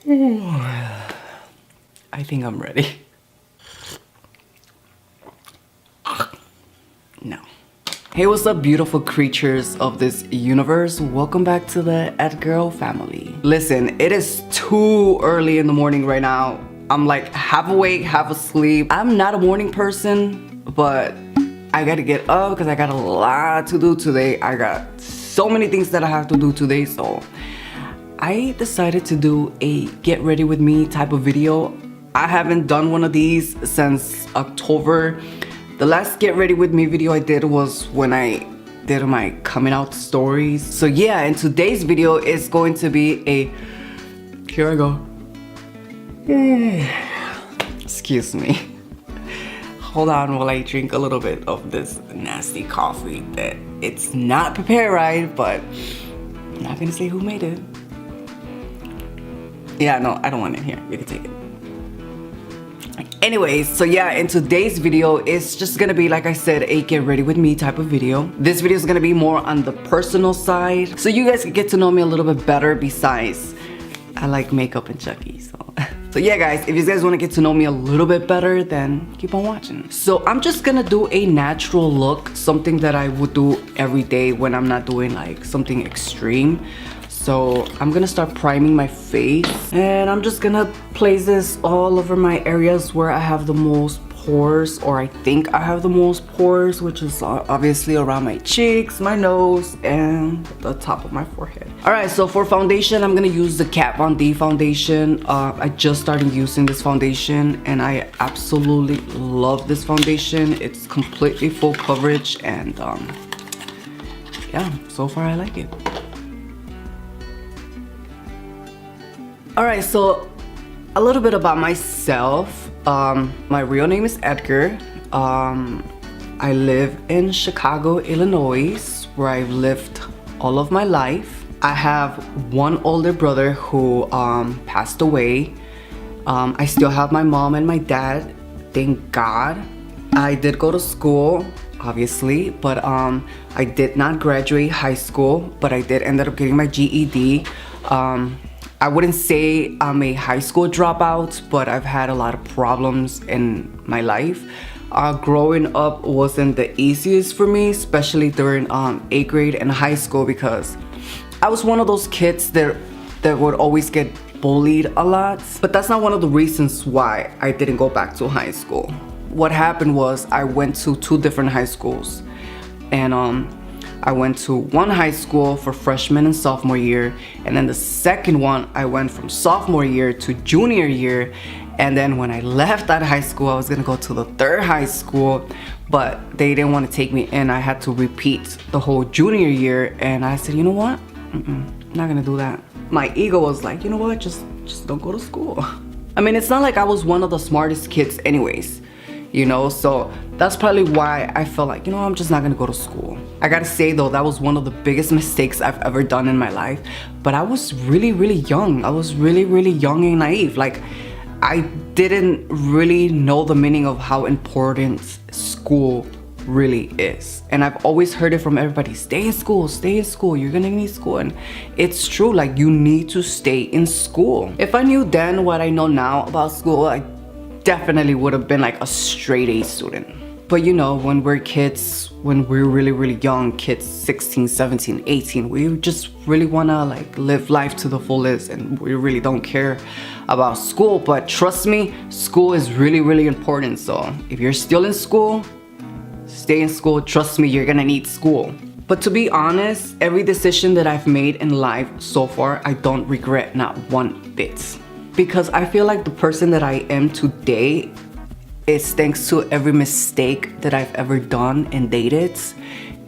I think I'm ready. No. Hey, what's up, beautiful creatures of this universe? Welcome back to the Edgar-O Family. Listen, it is too early in the morning right now. I'm like half awake, half asleep. I'm not a morning person, but I gotta get up because I got a lot to do today. I got so many things that I have to do today, so I decided to do a get ready with me type of video. I haven't done one of these since October. The last get ready with me video I did was when I did my coming out stories. So yeah, in today's video is going to be a, here I go. Excuse me. Hold on while I drink a little bit of this nasty coffee that it's not prepared right, but I'm not gonna say who made it. Yeah, no, I don't want it here. You can take it. Anyways, so yeah, in today's video, it's just gonna be, like I said, a get ready with me type of video. This video is gonna be more on the personal side, so you guys can get to know me a little bit better. Besides, I like makeup and CHUCKY, so. So yeah, guys, if you guys wanna get to know me a little bit better, then keep on watching. So I'm just gonna do a natural look, something that I would do every day when I'm not doing like something extreme. So I'm gonna start priming my face, and I'm just gonna place this all over my areas where I have the most pores, or I think I have the most pores, which is obviously around my cheeks, my nose, and the top of my forehead. Alright, so for foundation, I'm gonna use the Kat Von D foundation. I just started using this foundation, and I absolutely love this foundation. It's completely full coverage, and yeah, so far I like it. Alright, so a little bit about myself. My real name is Edgar. I live in Chicago, Illinois, where I've lived all of my life. I have one older brother who passed away. I still have my mom and my dad, thank God. I did go to school, obviously, but I did not graduate high school, but I did end up getting my GED. I wouldn't say I'm a high school dropout, but I've had a lot of problems in my life. Growing up wasn't the easiest for me, especially during 8th grade and high school, because I was one of those kids that would always get bullied a lot. But that's not one of the reasons why I didn't go back to high school. What happened was I went to 2 different high schools, and I went to one high school for freshman and sophomore year, and then the second one I went from sophomore year to junior year. And then when I left that high school, I was gonna go to the 3rd high school, but they didn't want to take me in. I had to repeat the whole junior year, and I said, you know what, I'm not gonna do that. My ego was like, you know what, just don't go to school. I mean, it's not like I was one of the smartest kids anyways, you know, so that's probably why I felt like, you know, I'm just not gonna go to school. I gotta say though, that was one of the biggest mistakes I've ever done in my life. But I was really, really young. I was really, really young and naive. Like, I didn't really know the meaning of how important school really is. And I've always heard it from everybody, stay in school, you're gonna need school. And it's true, like, you need to stay in school. If I knew then what I know now about school, I definitely would have been like a straight A student. But you know, when we're kids, when we're really, really young, kids 16, 17, 18, we just really wanna like live life to the fullest, and we really don't care about school. But trust me, school is really, really important. So if you're still in school, stay in school. Trust me, you're gonna need school. But to be honest, every decision that I've made in life so far, I don't regret not one bit. Because I feel like the person that I am today is thanks to every mistake that I've ever done and dated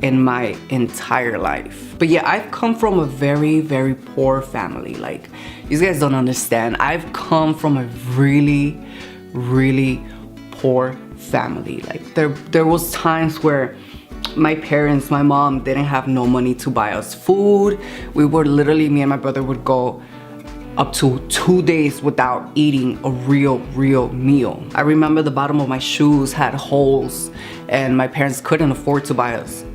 in my entire life. But yeah, I've come from a very, very poor family. Like, you guys don't understand. I've come from a really, really poor family. Like, there was times where my parents, my mom didn't have no money to buy us food. We were literally, me and my brother would go up to 2 days without eating a real meal. I remember the bottom of my shoes had holes, and my parents couldn't afford to buy us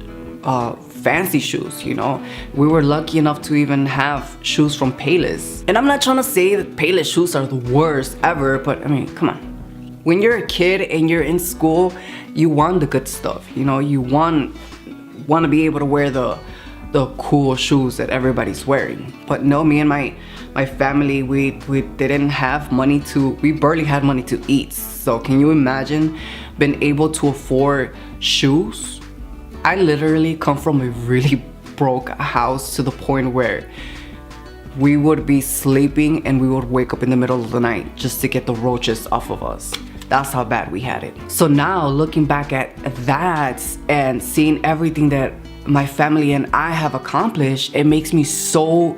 fancy shoes, you know. We were lucky enough to even have shoes from Payless. And I'm not trying to say that Payless shoes are the worst ever, but I mean, come on. When you're a kid and you're in school, you want the good stuff, you know. You want to be able to wear the cool shoes that everybody's wearing. But no, me and my family, we didn't have money we barely had money to eat. So can you imagine being able to afford shoes? I literally come from a really broke house to the point where we would be sleeping and we would wake up in the middle of the night just to get the roaches off of us. That's how bad we had it. So now looking back at that and seeing everything that my family and I have accomplished, it makes me so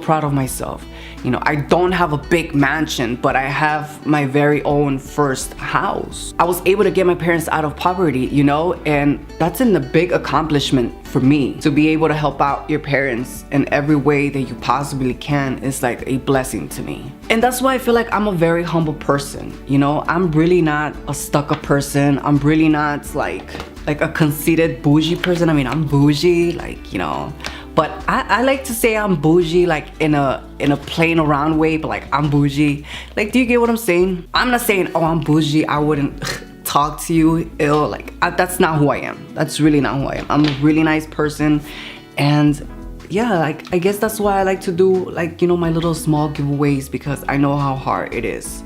proud of myself. You know, I don't have a big mansion, but I have my very own first house. I was able to get my parents out of poverty, you know, and that's a big accomplishment for me. To be able to help out your parents in every way that you possibly can is like a blessing to me. And that's why I feel like I'm a very humble person, you know. I'm really not a stuck-up person. I'm really not like a conceited bougie person. I mean, I'm bougie, like, you know, but I like to say I'm bougie like in a playing around way, but like I'm bougie. Like, do you get what I'm saying? I'm not saying, oh, I'm bougie, I wouldn't talk to you ill. Like, that's not who I am. That's really not who I am. I'm a really nice person. And yeah, like, I guess that's why I like to do, like, you know, my little small giveaways, because I know how hard it is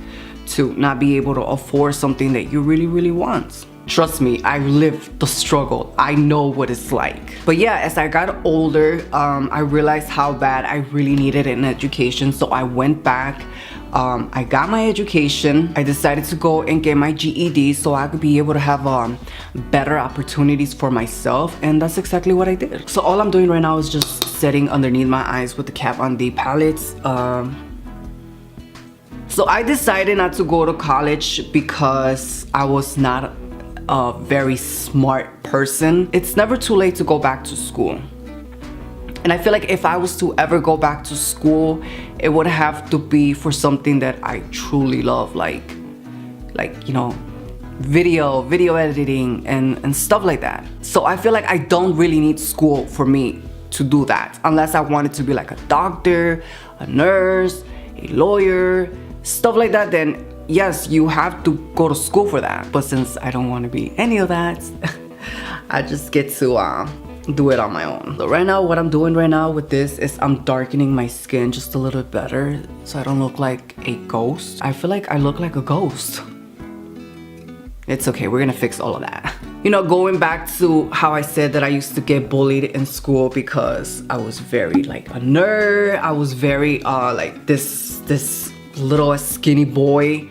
to not be able to afford something that you really want. Trust me, I lived the struggle. I know what it's like. But yeah, as I got older, I realized how bad I really needed an education. So I went back, I got my education. I decided to go and get my GED so I could be able to have better opportunities for myself. And that's exactly what I did. So all I'm doing right now is just sitting underneath my eyes with the cap on the palettes. So I decided not to go to college because I was not a very smart person. It's never too late to go back to school. And I feel like if I was to ever go back to school, it would have to be for something that I truly love, like you know, video editing and stuff like that. So I feel like I don't really need school for me to do that, unless I wanted to be like a doctor, a nurse, a lawyer, stuff like that. Then yes, you have to go to school for that. But since I don't want to be any of that, I just get to do it on my own. So right now, what I'm doing right now with this is I'm darkening my skin just a little bit better so I don't look like a ghost. I feel like I look like a ghost. It's okay, we're gonna fix all of that. You know, going back to how I said that I used to get bullied in school because I was very like a nerd. I was very like this little skinny boy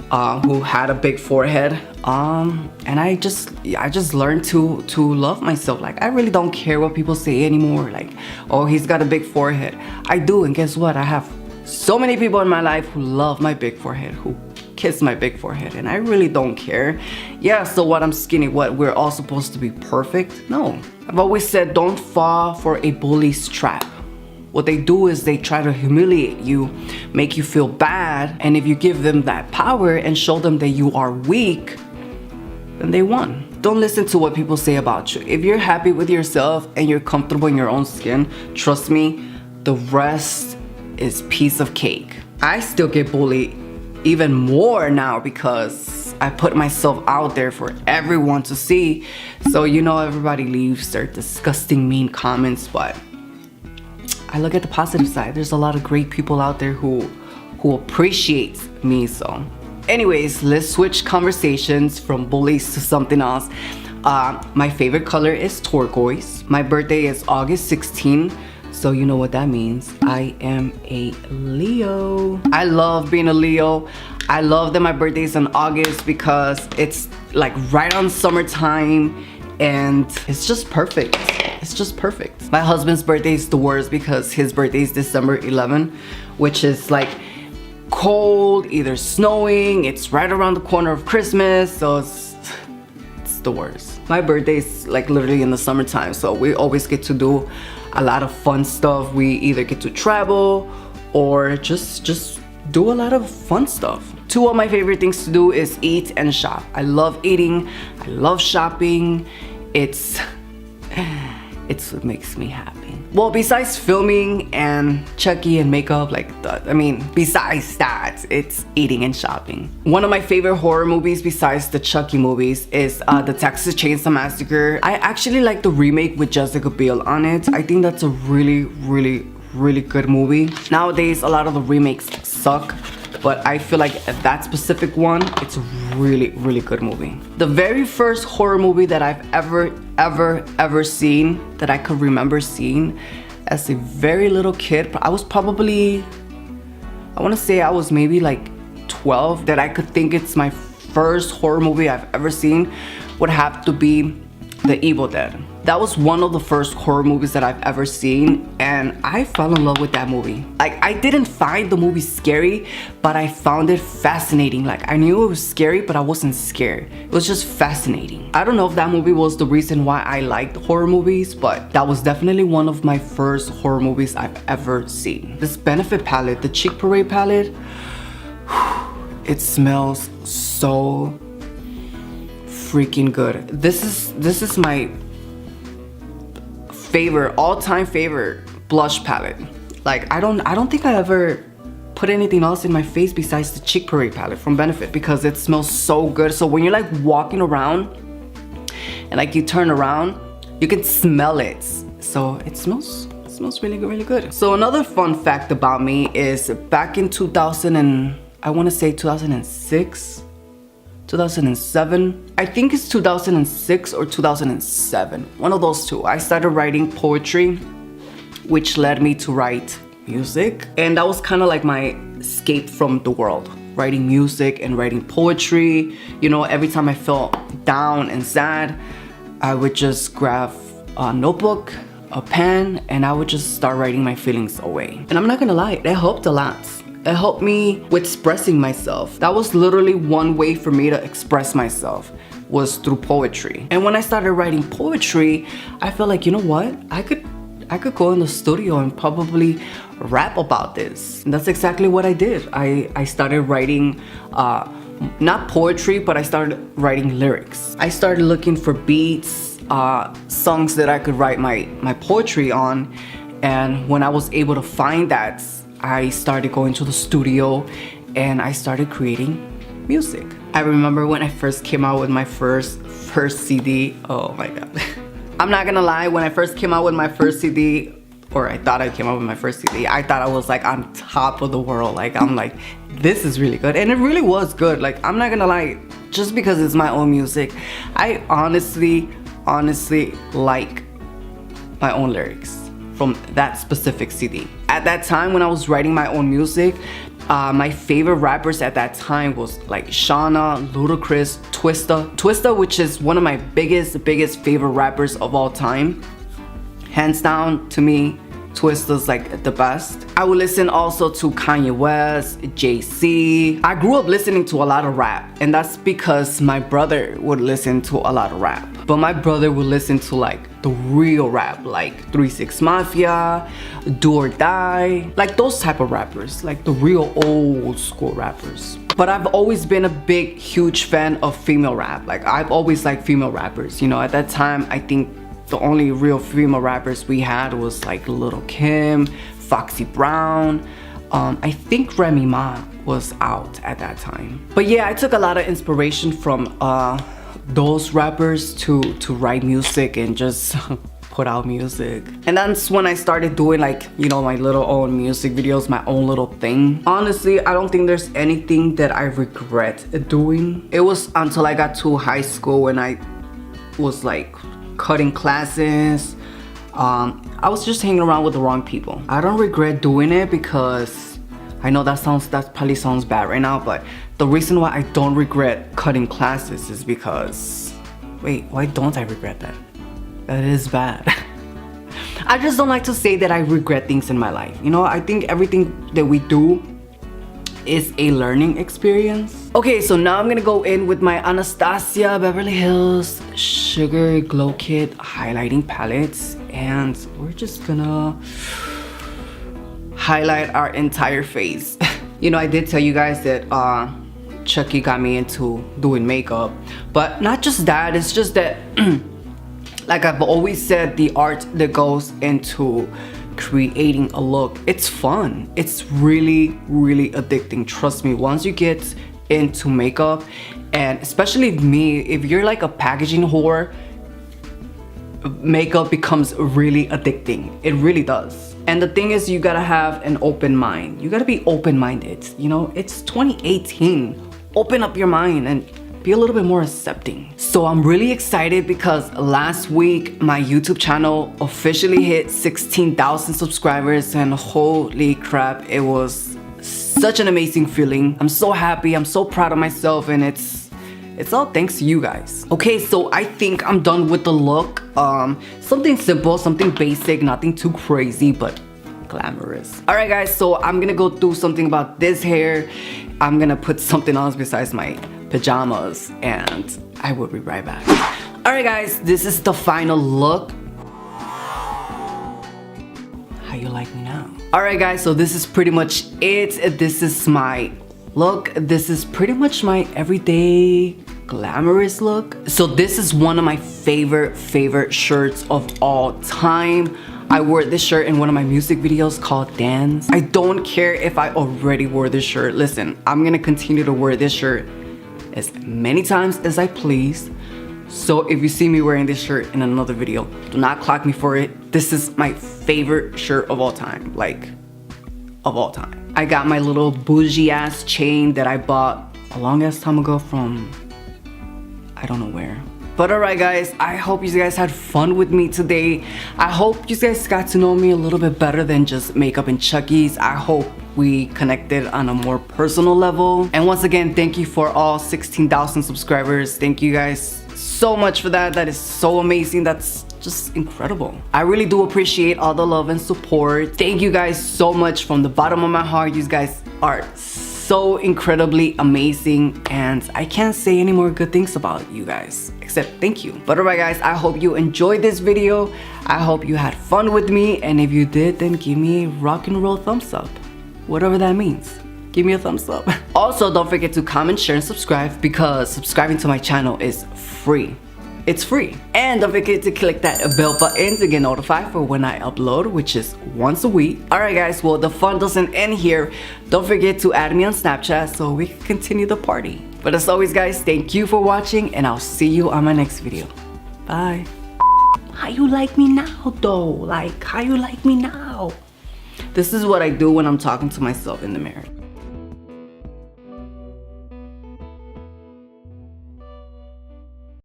who had a big forehead, and I just learned to love myself. Like, I really don't care what people say anymore, like, oh, he's got a big forehead. I do, and guess what? I have so many people in my life who love my big forehead, who kiss my big forehead, and I really don't care. Yeah, so what, I'm skinny, what, we're all supposed to be perfect? No. I've always said, don't fall for a bully's trap. What they do is they try to humiliate you, make you feel bad, and if you give them that power and show them that you are weak, then they won. Don't listen to what people say about you. If you're happy with yourself and you're comfortable in your own skin, trust me, the rest is piece of cake. I still get bullied even more now because I put myself out there for everyone to see. So, you know, everybody leaves their disgusting, mean comments, but I look at the positive side. There's a lot of great people out there who appreciate me. So anyways, let's switch conversations from bullies to something else. My favorite color is turquoise. My birthday is August 16, so you know what that means. I am a Leo. I love being a Leo. I love that my birthday is in August because it's like right on summertime and it's just perfect. It's just perfect. My husband's birthday is the worst because his birthday is December 11, which is like cold, either snowing, it's right around the corner of Christmas, so it's the worst. My birthday is like literally in the summertime, so we always get to do a lot of fun stuff. We either get to travel or just do a lot of fun stuff. Two of my favorite things to do is eat and shop. I love eating, I love shopping. It's it makes me happy. Well, besides filming and Chucky and makeup, like, besides that, it's eating and shopping. One of my favorite horror movies besides the Chucky movies is the Texas Chainsaw Massacre. I actually like the remake with Jessica Biel on it. I think that's a really good movie. Nowadays, a lot of the remakes suck, but I feel like that specific one, it's a really good movie. The very first horror movie that I've ever seen, that I could remember seeing as a very little kid, I was probably, I want to say I was maybe like 12, that I could think it's my first horror movie I've ever seen, would have to be The Evil Dead. That was one of the first horror movies that I've ever seen, and I fell in love with that movie. Like, I didn't find the movie scary, but I found it fascinating. Like, I knew it was scary, but I wasn't scared. It was just fascinating. I don't know if that movie was the reason why I liked horror movies, but that was definitely one of my first horror movies I've ever seen. This Benefit palette, the Cheek Parade palette, it smells so freaking good. This is my all-time favorite blush palette. Like, I don't think I ever put anything else in my face besides the Cheek Parade palette from Benefit, because it smells so good. So when you're like walking around and like you turn around, you can smell it. So it smells really good. So another fun fact about me is back in 2006, 2007, I think it's 2006 or 2007, one of those two. I started writing poetry, which led me to write music, and that was kind of like my escape from the world. Writing music and writing poetry. You know, every time I felt down and sad, I would just grab a notebook, a pen, and I would just start writing my feelings away. And I'm not gonna lie, it helped a lot. It helped me with expressing myself. That was literally one way for me to express myself, was through poetry. And when I started writing poetry, I felt like, you know what? I could go in the studio and probably rap about this. And that's exactly what I did. I started writing, not poetry, but I started writing lyrics. I started looking for beats, songs that I could write my poetry on. And when I was able to find that, I started going to the studio and I started creating music. I remember when I first came out with my first CD. Oh my god. I'm not gonna lie, when I first came out with my first CD, or I thought I came out with my first CD, I thought I was like on top of the world. Like, I'm like, this is really good. And it really was good. Like, I'm not gonna lie, just because it's my own music, I honestly like my own lyrics from that specific CD. At that time when I was writing my own music, my favorite rappers at that time was like Shauna, Ludacris, Twista, which is one of my biggest favorite rappers of all time. Hands down, to me, Twista's like the best. I would listen also to Kanye West, Jay-Z. I grew up listening to a lot of rap, and that's because my brother would listen to a lot of rap. But my brother would listen to like the real rap, like 3 6 Mafia, Do or Die, like those type of rappers, like the real old school rappers. But I've always been a huge fan of female rap. Like, I've always liked female rappers. You know, at that time, I think the only real female rappers we had was like Lil' Kim, Foxy Brown. I think Remy Ma was out at that time. But yeah, I took a lot of inspiration from those rappers to write music and just put out music. And that's when I started doing, like, you know, my little own music videos, my own little thing. Honestly, I don't think there's anything that I regret doing. It was until I got to high school when I was like cutting classes. I was just hanging around with the wrong people. I don't regret doing it because I know that probably sounds bad right now, but the reason why I don't regret cutting classes is because, wait, why don't I regret that? That is bad. I just don't like to say that I regret things in my life. You know, I think everything that we do is a learning experience. Okay, so now I'm gonna go in with my Anastasia Beverly Hills Sugar Glow Kit highlighting palettes, and we're just gonna highlight our entire face. You know, I did tell you guys that Chucky got me into doing makeup, but not just that, it's just that Like I've always said, the art that goes into creating a look, it's fun. It's really, really addicting. Trust me, once you get into makeup, and especially me, if you're like a packaging whore, makeup becomes really addicting. It really does. And the thing is, you gotta have an open mind. You gotta be open-minded. You know, it's 2018. Open up your mind and be a little bit more accepting. So I'm really excited because last week my YouTube channel officially hit 16,000 subscribers, and holy crap, it was such an amazing feeling. I'm so happy, I'm so proud of myself, and it's all thanks to you guys. Okay, so I think I'm done with the look. Something simple, something basic, nothing too crazy, but glamorous. All right guys, so I'm gonna go do something about this hair. I'm gonna put something else besides my pajamas, and I will be right back. All right guys, this is the final look. How you like me now? All right guys, so this is pretty much it. This is my look. This is pretty much my everyday glamorous look. So this is one of my favorite shirts of all time. I wore this shirt in one of my music videos called Dance. I don't care if I already wore this shirt. Listen, I'm gonna continue to wear this shirt as many times as I please. So if you see me wearing this shirt in another video, do not clock me for it. This is my favorite shirt of all time, like of all time. I got my little bougie ass chain that I bought a long ass time ago from I don't know where. But alright guys, I hope you guys had fun with me today. I hope you guys got to know me a little bit better than just makeup and Chuckies. I hope we connected on a more personal level. And once again, thank you for all 16,000 subscribers. Thank you guys so much for that. That is so amazing. That's just incredible. I really do appreciate all the love and support. Thank you guys so much from the bottom of my heart. You guys are so incredibly amazing, and I can't say any more good things about you guys except thank you. But alright guys, I hope you enjoyed this video. I hope you had fun with me, and if you did, then give me a rock and roll thumbs up, whatever that means. Give me a thumbs up. Also, don't forget to comment, share, and subscribe, because subscribing to my channel is free. It's free. And don't forget to click that bell button to get notified for when I upload, which is once a week. Alright guys, well, the fun doesn't end here. Don't forget to add me on Snapchat so we can continue the party. But as always guys, thank you for watching, and I'll see you on my next video. Bye. How you like me now though? Like, how you like me now? This is what I do when I'm talking to myself in the mirror.